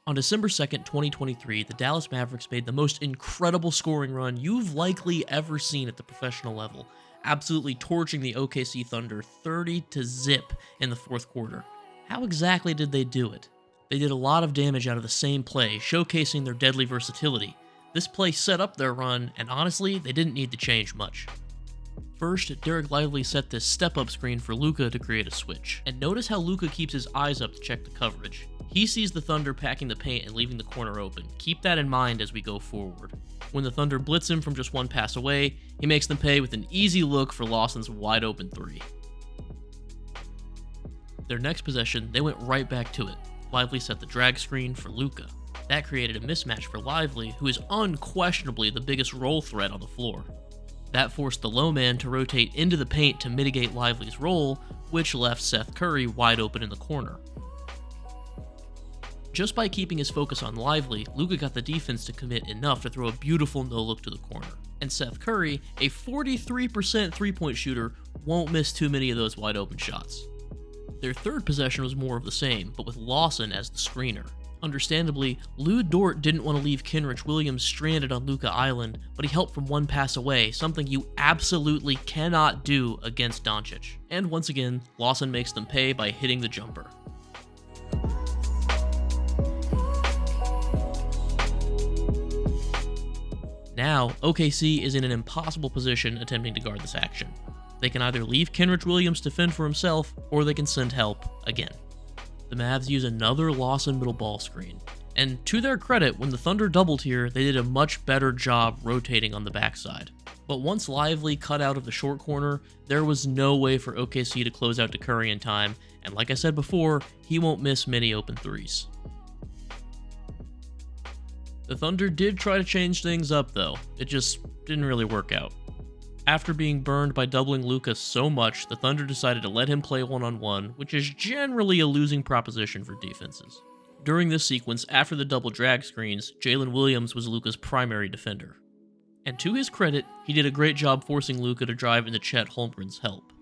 On December 2nd, 2023, the Dallas Mavericks made the most incredible scoring run you've likely ever seen at the professional level, absolutely torching the OKC Thunder 30-0 in the fourth quarter. How exactly did they do it? They did a lot of damage out of the same play, showcasing their deadly versatility. This play set up their run, and honestly, they didn't need to change much. First, Dereck Lively set this step-up screen for Luka to create a switch. And notice how Luka keeps his eyes up to check the coverage. He sees the Thunder packing the paint and leaving the corner open. Keep that in mind as we go forward. When the Thunder blitz him from just one pass away, he makes them pay with an easy look for Lawson's wide open three. Their next possession, they went right back to it. Lively set the drag screen for Luka. That created a mismatch for Lively, who is unquestionably the biggest roll threat on the floor. That forced the low man to rotate into the paint to mitigate Lively's roll, which left Seth Curry wide open in the corner. Just by keeping his focus on Lively, Luka got the defense to commit enough to throw a beautiful no-look to the corner. And Seth Curry, a 43% three-point shooter, won't miss too many of those wide-open shots. Their third possession was more of the same, but with Lawson as the screener. Understandably, Lou Dort didn't want to leave Kenrich Williams stranded on Luka Island, but he helped from one pass away, something you absolutely cannot do against Doncic. And once again, Lawson makes them pay by hitting the jumper. Now, OKC is in an impossible position attempting to guard this action. They can either leave Kenrich Williams to fend for himself, or they can send help again. The Mavs use another Lawson middle ball screen. And to their credit, when the Thunder doubled here, they did a much better job rotating on the backside. But once Lively cut out of the short corner, there was no way for OKC to close out to Curry in time, and like I said before, he won't miss many open threes. The Thunder did try to change things up though, it just didn't really work out. After being burned by doubling Luka so much, the Thunder decided to let him play one-on-one, which is generally a losing proposition for defenses. During this sequence, after the double drag screens, Jalen Williams was Luka's primary defender. And to his credit, he did a great job forcing Luka to drive into Chet Holmgren's help.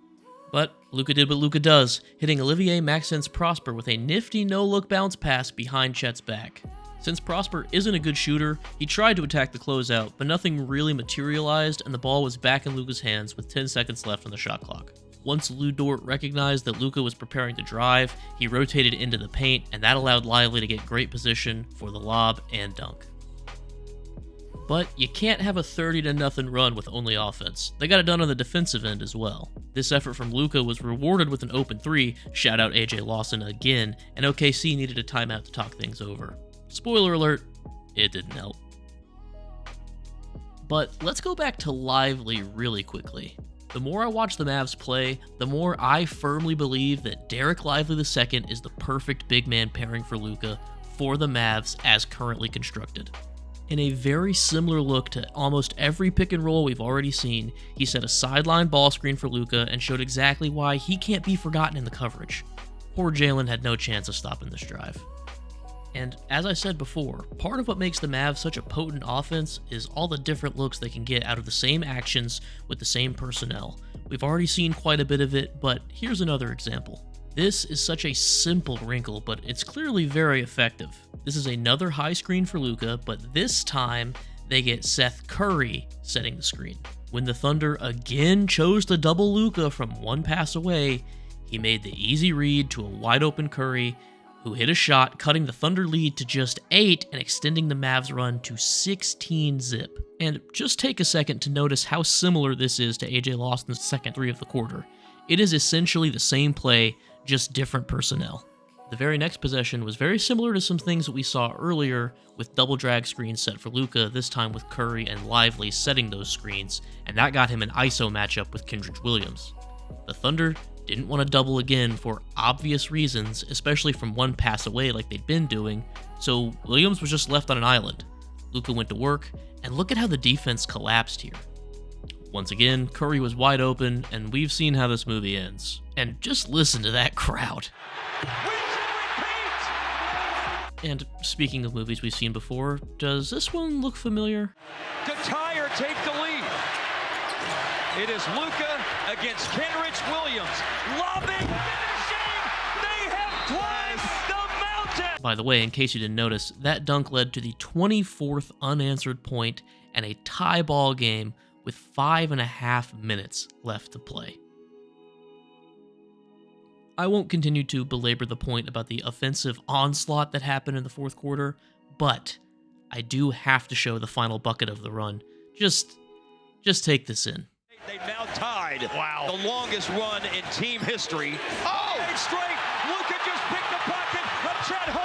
But Luka did what Luka does, hitting Olivier Maxence Prosper with a nifty no-look bounce pass behind Chet's back. Since Prosper isn't a good shooter, he tried to attack the closeout, but nothing really materialized and the ball was back in Luka's hands with 10 seconds left on the shot clock. Once Lou Dort recognized that Luka was preparing to drive, he rotated into the paint, and that allowed Lively to get great position for the lob and dunk. But you can't have a 30-0 run with only offense. They got it done on the defensive end as well. This effort from Luka was rewarded with an open three, shout out AJ Lawson again, and OKC needed a timeout to talk things over. Spoiler alert, it didn't help. But let's go back to Lively really quickly. The more I watch the Mavs play, the more I firmly believe that Dereck Lively II is the perfect big man pairing for Luka for the Mavs as currently constructed. In a very similar look to almost every pick and roll we've already seen, he set a sideline ball screen for Luka and showed exactly why he can't be forgotten in the coverage. Poor Jalen had no chance of stopping this drive. And as I said before, part of what makes the Mavs such a potent offense is all the different looks they can get out of the same actions with the same personnel. We've already seen quite a bit of it, but here's another example. This is such a simple wrinkle, but it's clearly very effective. This is another high screen for Luka, but this time they get Seth Curry setting the screen. When the Thunder again chose to double Luka from one pass away, he made the easy read to a wide open Curry, who hit a shot, cutting the Thunder lead to just 8 and extending the Mavs run to 16-0. And just take a second to notice how similar this is to AJ Lawson's second three of the quarter. It is essentially the same play, just different personnel. The very next possession was very similar to some things that we saw earlier, with double drag screens set for Luka, this time with Curry and Lively setting those screens, and that got him an ISO matchup with Kenrich Williams. The Thunder didn't want to double again for obvious reasons, especially from one pass away like they'd been doing, so Williams was just left on an island. Luka went to work, and look at how the defense collapsed here. Once again, Curry was wide open, and we've seen how this movie ends. And just listen to that crowd. And speaking of movies we've seen before, does this one look familiar? To tie or take the lead. It is Luka against Kenrich Williams. Lobbing, finishing. They have climbed the mountain. By the way, in case you didn't notice, that dunk led to the 24th unanswered point and a tie ball game with 5.5 minutes left to play. I won't continue to belabor the point about the offensive onslaught that happened in the fourth quarter, but I do have to show the final bucket of the run. Just take this in. They've now tied the longest run in team history. Oh! Straight. Luka just picked the pocket of Trent Holt.